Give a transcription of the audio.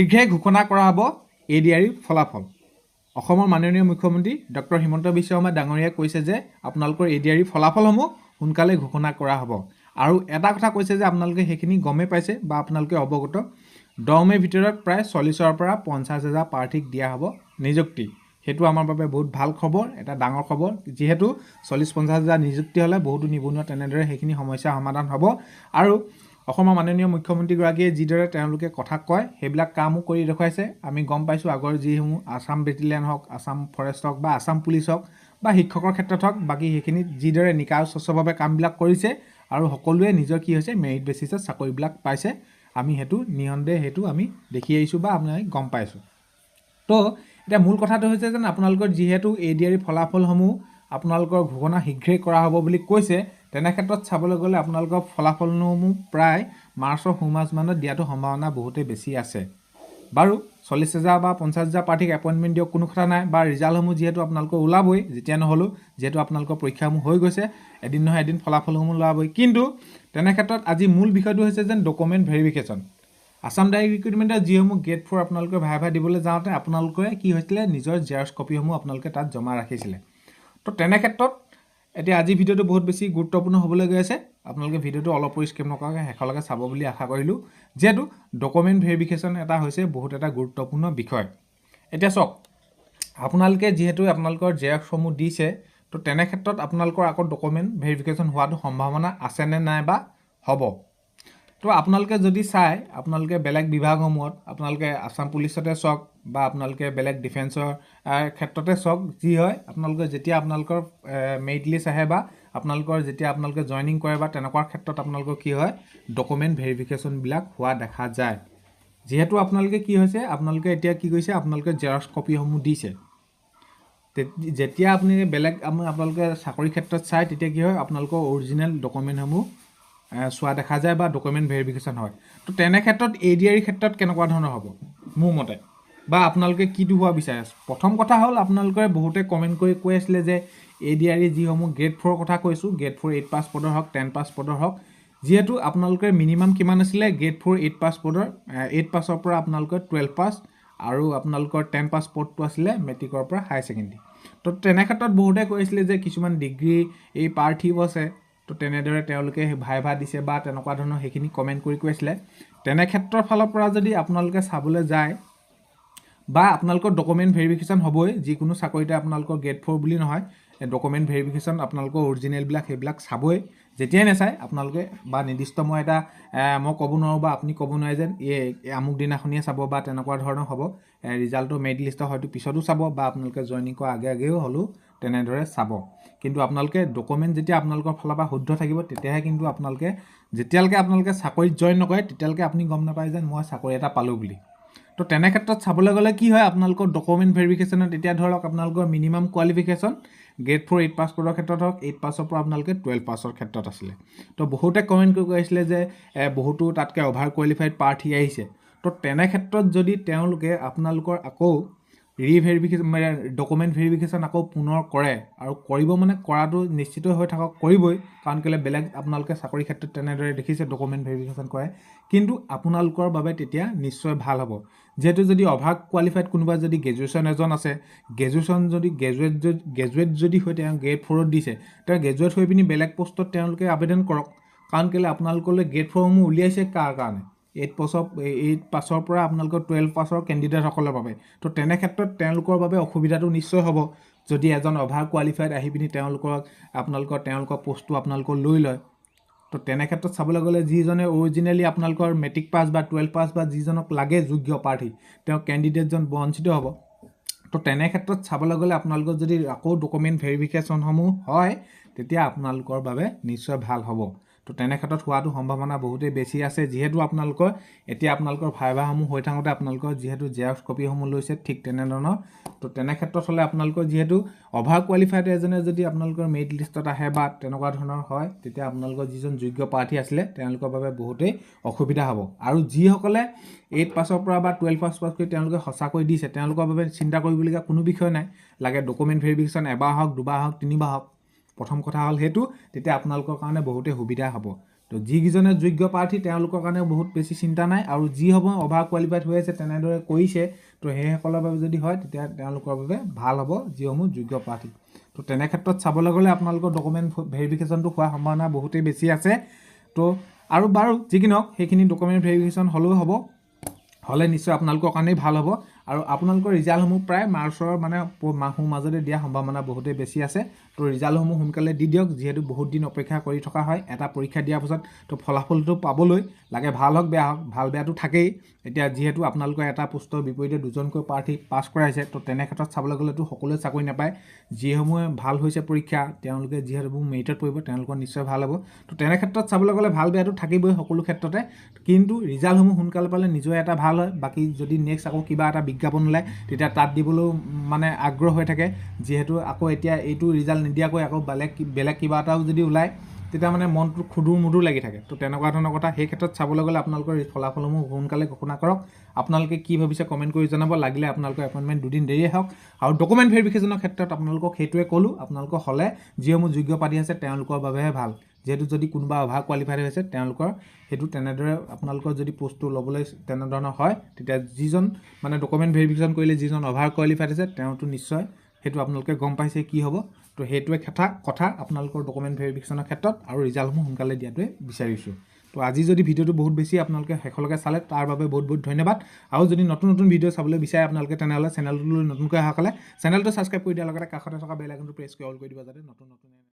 শীঘ্ৰে ঘোষণা কৰা হ'ব ADR ফলাফল। অসমৰ মাননীয় মুখ্যমন্ত্ৰী ডক্টৰ হিমন্ত বিশ্ব শৰ্মা ডাঙৰীয়াই কৈছে যে আপোনালোকৰ ADR ফলাফলসমূহ সোনকালে ঘোষণা কৰা হ'ব। আৰু এটা কথা কৈছে যে আপোনালোকে সেইখিনি গমেই পাইছে বা আপোনালোকে অৱগত 10 মে'ৰ ভিতৰত প্ৰায় 40,000 পৰা 50,000 প্ৰাৰ্থীক দিয়া হ'ব নিযুক্তি। সেইটো আমাৰ বাবে বহুত ভাল খবৰ, এটা ডাঙৰ খবৰ, যিহেতু 40-50,000 নিযুক্তি হ'লে বহুতো নিবনুৱা তেনেদৰে সেইখিনি সমস্যাৰ সমাধান হ'ব। আৰু অসমৰ মাননীয় মুখ্যমন্ত্ৰীগৰাকীয়ে যিদৰে তেওঁলোকে কথা কয় সেইবিলাক কামো কৰি দেখুৱাইছে। আমি গম পাইছোঁ আগৰ যিসমূহ আছাম বেটেলিয়ান হওক, আছাম ফৰেষ্ট হওক বা আছাম পুলিচ হওক বা শিক্ষকৰ ক্ষেত্ৰত হওক, বাকী সেইখিনিত যিদৰে নিকা স্বচ্ছভাৱে কামবিলাক কৰিছে আৰু সকলোৱে নিজৰ কি হৈছে মেৰিট বেচিছত চাকৰিবিলাক পাইছে। আমি সেইটো নিঃসন্দেহে সেইটো আমি দেখি আহিছোঁ বা আমি গম পাইছোঁ। তো এতিয়া মূল কথাটো হৈছে যেন আপোনালোকৰ যিহেতু ADR ফলাফলসমূহ আপোনালোকৰ ঘোষণা শীঘ্ৰেই কৰা হ'ব বুলি কৈছে, তেনে ক্ষেত্ৰত চাবলৈ গ'লে আপোনালোকৰ ফলাফলসমূহ প্ৰায় মাৰ্চৰ সোঁমাজমানত দিয়াটো সম্ভাৱনা বহুতেই বেছি আছে। বাৰু 40,000 বা 50,000 প্ৰাৰ্থীক এপইণ্টমেণ্ট দিয়ক, কোনো কথা নাই, বা ৰিজাল্টসমূহ যিহেতু আপোনালোকৰ ওলাবই, যেতিয়া নহ'লেও যিহেতু আপোনালোকৰ পৰীক্ষাসমূহ হৈ গৈছে, এদিন নহয় এদিন ফলাফলসমূহ ওলাবই। কিন্তু তেনে ক্ষেত্ৰত আজি মূল বিষয়টো হৈছে যেন ডকুমেণ্ট ভেৰিফিকেশ্যন। আছাম ডাইৰেক্ট ৰিক্ৰুটমেণ্টৰ যিসমূহ গ্ৰেড 4 আপোনালোকে ভাইভা দিবলৈ যাওঁতে আপোনালোকে কি হৈছিলে, নিজৰ জেৰক্স কপিসমূহ আপোনালোকে তাত জমা ৰাখিছিলে। তো তেনে ক্ষেত্ৰত এতিয়া আজি ভিডিঅ'টো বহুত বেছি গুৰুত্বপূৰ্ণ হ'বলৈ গৈ আছে। আপোনালোকে ভিডিঅ'টো অলপ স্কিপ নকৰাকৈ শেষলৈকে চাব বুলি আশা কৰিলোঁ, যিহেতু ডকুমেণ্ট ভেৰিফিকেশ্যন এটা হৈছে বহুত এটা গুৰুত্বপূৰ্ণ বিষয়। এতিয়া চাওক, আপোনালোকে যিহেতু আপোনালোকৰ জেৰক্সসমূহ দিছে, তো তেনে ক্ষেত্ৰত আপোনালোকৰ আকৌ ডকুমেণ্ট ভেৰিফিকেশ্যন হোৱাটো সম্ভাৱনা আছেনে নাই বা হ'ব। তো আপোনালোকে যদি চাই, আপোনালোকে বেলেগ বিভাগসমূহত আপোনালোকে আছাম পুলিচতে চাওক বা আপোনালোকে বেলেগ ডিফেন্সৰ ক্ষেত্ৰতে চাওক, যি হয় আপোনালোকে যেতিয়া আপোনালোকৰ মেৰিট লিষ্ট আহে বা আপোনালোকৰ যেতিয়া আপোনালোকে জইনিং কৰে বা তেনেকুৱা ক্ষেত্ৰত আপোনালোকৰ কি হয়, ডকুমেণ্ট ভেৰিফিকেশ্যনবিলাক হোৱা দেখা যায়। যিহেতু আপোনালোকে কি হৈছে, আপোনালোকে এতিয়া কি কৰিছে, আপোনালোকে জেৰক্স কপিসমূহ দিছে। যেতিয়া আপুনি বেলেগ আপোনালোকে চাকৰি ক্ষেত্ৰত চাই, তেতিয়া কি হয়, আপোনালোকৰ অৰিজিনেল ডকুমেণ্টসমূহ চোৱা দেখা যায় বা ডকুমেণ্ট ভেৰিফিকেশ্যন হয়। তো তেনে ক্ষেত্ৰত ADR ক্ষেত্ৰত কেনেকুৱা ধৰণৰ হ'ব মোৰ মতে, বা আপোনালোকে কিটো হোৱা বিচাৰে? প্ৰথম কথা হ'ল, আপোনালোকে বহুতে কমেণ্ট কৰি কৈ আছিলে যে ADR যিসমূহ গ্ৰেড 4 কথা কৈছোঁ, গ্ৰেড 4 8 পাছ পদৰ হওক, 10 পাছ পদৰ হওক, যিহেতু আপোনালোকে মিনিমাম কিমান আছিলে, গ্ৰেড 4 8 পাছ পদৰ 8 পাছৰ পৰা আপোনালোকৰ 12 পাছ আৰু আপোনালোকৰ 10 পাছ পদটো আছিলে মেট্ৰিকৰ পৰা হায়াৰ ছেকেণ্ডেৰী। তো তেনে ক্ষেত্ৰত বহুতে কৈছিলে যে কিছুমান ডিগ্ৰী এই প্ৰাৰ্থীও আছে, তো তেনেদৰে তেওঁলোকে ভাইভা দিছে বা তেনেকুৱা ধৰণৰ সেইখিনি কমেণ্ট কৰি কৈছিলে। তেনে ক্ষেত্ৰৰ ফালৰ পৰা যদি আপোনালোকে চাবলৈ যায়, বা আপোনালোকৰ ডকুমেণ্ট ভেৰিফিকেশ্যন হ'বই, যিকোনো চাকৰিতে আপোনালোকৰ গ্ৰেড 4 বুলি নহয়, ডকুমেণ্ট ভেৰিফিকেশ্যন আপোনালোকৰ অৰিজিনেলবিলাক সেইবিলাক চাবই। যেতিয়াই নাচায় আপোনালোকে বা নিৰ্দিষ্ট মই এটা মই ক'ব নোৱাৰোঁ বা আপুনি ক'ব নোৱাৰে যেন এই আমুক দিনাখনিয়ে চাব বা তেনেকুৱা ধৰণৰ হ'ব। ৰিজাল্টটো মেৰিট লিষ্টৰ হয়তো পিছতো চাব বা আপোনালোকে জইনিং কৰা আগেও হ'লেও তেনেদৰে চাব। কিন্তু আপোনালোকে ডকুমেণ্ট যেতিয়া আপোনালোকৰ ফালৰ পৰা শুদ্ধ থাকিব, তেতিয়াহে কিন্তু আপোনালোকে যেতিয়ালৈকে আপোনালোকে চাকৰিত জইন নকৰে তেতিয়ালৈকে আপুনি গম নাপায় যেন মই চাকৰি এটা পালোঁ বুলি। তো তেনে ক্ষেত্ৰত চাবলৈ গ'লে কি হয়, আপোনালোকৰ ডকুমেণ্ট ভেৰিফিকেশ্যনত এতিয়া ধৰক আপোনালোকৰ মিনিমাম কোৱালিফিকেশ্যন গ্ৰেড 4 8 পাছ পদৰ ক্ষেত্ৰত হওক, 8 পাছৰ পৰা আপোনালোকে 12 পাছৰ ক্ষেত্ৰত আছিলে। তো বহুতে কমেণ্ট কৰি কৈছিলে যে বহুতো তাতকৈ অভাৰ কোৱালিফাইড প্ৰাৰ্থী আহিছে। তো তেনে ক্ষেত্ৰত যদি তেওঁলোকে আপোনালোকৰ আকৌ ৰিভেৰিফিকেশ্যন মানে ডকুমেণ্ট ভেৰিফিকেশ্যন আকৌ পুনৰ কৰে, আৰু কৰিব মানে কৰাটো নিশ্চিত হৈ থাকক, কৰিবই, কাৰণ কেলৈ বেলেগ আপোনালোকে চাকৰি ক্ষেত্ৰত তেনেদৰে দেখিছে ডকুমেণ্ট ভেৰিফিকেশ্যন কৰে, কিন্তু আপোনালোকৰ বাবে তেতিয়া নিশ্চয় ভাল হ'ব। যিহেতু যদি অভাৰ কোৱালিফাইড কোনোবা যদি গ্ৰেজুৱেশ্যন এজন আছে, গ্ৰেজুৱেট যদি হৈ তেওঁ গ্ৰেড 4ত দিছে, তেওঁ গ্ৰেজুৱেট হৈ পিনি বেলেগ পষ্টত তেওঁলোকে আবেদন কৰক, কাৰণ কেলৈ আপোনালোকলৈ গ্ৰেড 4সমূহ উলিয়াইছে কাৰ কাৰণে, 8 পাছৰ পৰা আপোনালোকৰ 12 পাছৰ কেণ্ডিডেটসকলৰ বাবে। তো তেনে ক্ষেত্ৰত তেওঁলোকৰ বাবে অসুবিধাটো নিশ্চয় হ'ব যদি এজন অভাৰ কোৱালিফাইড আহি পিনি তেওঁলোকৰ পষ্টটো আপোনালোকৰ লৈ লয়। তো তেনে ক্ষেত্ৰত চাবলৈ গ'লে যিজনে অৰিজিনেলি আপোনালোকৰ মেট্ৰিক পাছ বা 12 পাছ বা যিজনক লাগে যোগ্য প্ৰাৰ্থী, তেওঁ কেণ্ডিডেটজন বঞ্চিত হ'ব। তো তেনে ক্ষেত্ৰত চাবলৈ গ'লে আপোনালোকৰ যদি আকৌ ডকুমেণ্ট ভেৰিফিকেশ্যনসমূহ হয়, তেতিয়া আপোনালোকৰ বাবে নিশ্চয় ভাল হ'ব। তো তেনে ক্ষেত্ৰত হোৱাটো সম্ভাৱনা বহুতেই বেছি আছে, যিহেতু এতিয়া আপোনালোকৰ ভাইভাসমূহ হৈ থাকোঁতে আপোনালোকৰ যিহেতু জেৰক্স কপিসমূহ লৈছে ঠিক তেনেধৰণৰ। তো তেনে ক্ষেত্ৰত হ'লে আপোনালোকৰ যিহেতু অভাৰ কোৱালিফাইড এজনে যদি আপোনালোকৰ মেৰিট লিষ্টত আহে বা তেনেকুৱা ধৰণৰ হয়, তেতিয়া আপোনালোকৰ যিজন যোগ্য প্ৰাৰ্থী আছিলে তেওঁলোকৰ বাবে বহুতেই অসুবিধা হ'ব। আৰু যিসকলে 8 পাছৰ পৰা বা 12 পাছ কৰি তেওঁলোকে সঁচাকৈ দিছে, তেওঁলোকৰ বাবে চিন্তা কৰিবলগীয়া কোনো বিষয় নাই। লাগে ডকুমেণ্ট ভেৰিফিকেশ্যন এবাৰ হওক, দুবাৰ হওক, তিনিবাৰ হওক, প্ৰথম কথা হ'ল সেইটো, তেতিয়া আপোনালোকৰ কাৰণে বহুতেই সুবিধা হ'ব। তো যিকেইজনে যোগ্য প্ৰাৰ্থী তেওঁলোকৰ কাৰণে বহুত বেছি চিন্তা নাই, আৰু যিসমূহ অভাৰ কোৱালিফাইড হৈ আছে তেনেদৰে কৰিছে, তো সেইসকলৰ বাবে যদি হয় তেতিয়া তেওঁলোকৰ বাবে ভাল হ'ব যিসমূহ যোগ্য প্ৰাৰ্থী। তো তেনে ক্ষেত্ৰত চাবলৈ গ'লে আপোনালোকৰ ডকুমেণ্ট ভেৰিফিকেশ্যনটো হোৱাৰ সম্ভাৱনা বহুতেই বেছি আছে। তো আৰু বাৰু যি কি নহওক সেইখিনি ডকুমেণ্ট ভেৰিফিকেশ্যন হ'লে নিশ্চয় আপোনালোকৰ কাৰণেই ভাল হ'ব। আৰু আপোনালোকৰ ৰিজাল্টসমূহ প্ৰায় মাৰ্চৰ মাহৰ মাজতে দিয়াৰ সম্ভাৱনা বহুতেই বেছি আছে। তো ৰিজাল্টসমূহ সোনকালে দি দিয়ক, যিহেতু বহুত দিন অপেক্ষা কৰি থকা হয় এটা পৰীক্ষা দিয়াৰ পাছত। তো ফলাফলটো পাবলৈ লাগে ভাল হওক বেয়া হওক, ভাল বেয়াটো থাকেই। এতিয়া যিহেতু আপোনালোকৰ এটা পোষ্টৰ বিপৰীতে দুজনকৈ প্ৰাৰ্থী পাছ কৰাইছে, তো তেনে ক্ষেত্ৰত চাবলৈ গ'লেতো সকলোৱে চাকৰি নাপায়। যিসমূহে ভাল হৈছে পৰীক্ষা তেওঁলোকে যিহেতু মেৰিটত পৰিব তেওঁলোকৰ নিশ্চয় ভাল হ'ব। তো তেনে ক্ষেত্ৰত চাবলৈ গ'লে ভাল বেয়াটো থাকিবই সকলো ক্ষেত্ৰতে, কিন্তু ৰিজাল্টসমূহ সোনকালে পালে নিজৰ এটা ভাল হয়। বাকী যদি নেক্সট আকৌ কিবা এটা বিজ্ঞাপন ওলায় তেতিয়া তাত দিবলৈও আগ্ৰহ হৈ থাকে, যিহেতু আকৌ এতিয়া এইটো ৰিজাল্ট নিদিয়াকৈ আকৌ বেলেগ কিবা এটাও যদি ওলায় তেতিয়া মনটো খুদুৰ মুদুৰ লাগি থাকে। তো তেনেকুৱা ধৰণৰ কথা। সেই ক্ষেত্ৰত চাবলৈ গ'লে আপোনালোকৰ ফলাফলসমূহ সোনকালে ঘোষণা কৰক। আপোনালোকে কি ভাবিছে কমেণ্ট কৰি জনাব। লাগিলে আপোনালোকৰ এপইণ্টমেণ্ট দুদিন দেৰিয়ে হওক। আৰু ডকুমেণ্ট ভেৰিফিকেশ্যনৰ ক্ষেত্ৰত আপোনালোকক সেইটোৱে ক'লোঁ, আপোনালোকৰ হ'লে যিসমূহ যোগ্য প্ৰাৰ্থী আছে তেওঁলোকৰ বাবেহে ভাল। যিহেতু যদি কোনোবা অভাৰ কোৱালিফাইড হৈছে তেওঁলোকৰ সেইটো তেনেদৰে আপোনালোকৰ যদি পোষ্টটো ল'বলৈ তেনেধৰণৰ হয় তেতিয়া যিজন ডকুমেণ্ট ভেৰিফিকেশ্যন কৰিলে যিজন অভাৰ কোৱালিফাইড আছে তেওঁতো নিশ্চয় সেইটো আপোনালোকে গম পাইছে কি হ'ব। তো সেইটোৱে কথা আপোনালোকৰ ডকুমেণ্ট ভেৰিফিকেশ্যনৰ ক্ষেত্ৰত, আৰু ৰিজাল্টসমূহ সোনকালে দিয়াটোৱে বিচাৰিছোঁ। তো আজি যদি ভিডিঅ'টো বহুত বেছি আপোনালোকে শেষলৈকে চালে তাৰ বাবে বহুত বহুত ধন্যবাদ। আৰু যদি নতুন ভিডিঅ' চাবলৈ বিচাৰে আপোনালোকে তেনেহ'লে চেনেলটোলৈ নতুনকৈ অহাসকলে চেনেলটো ছাবস্ক্ৰাইব কৰি দিয়াৰ লগতে কাষতে থকা বেল আইকনটো প্ৰেছ কৰি অল কৰি দিব, যাতে নতুন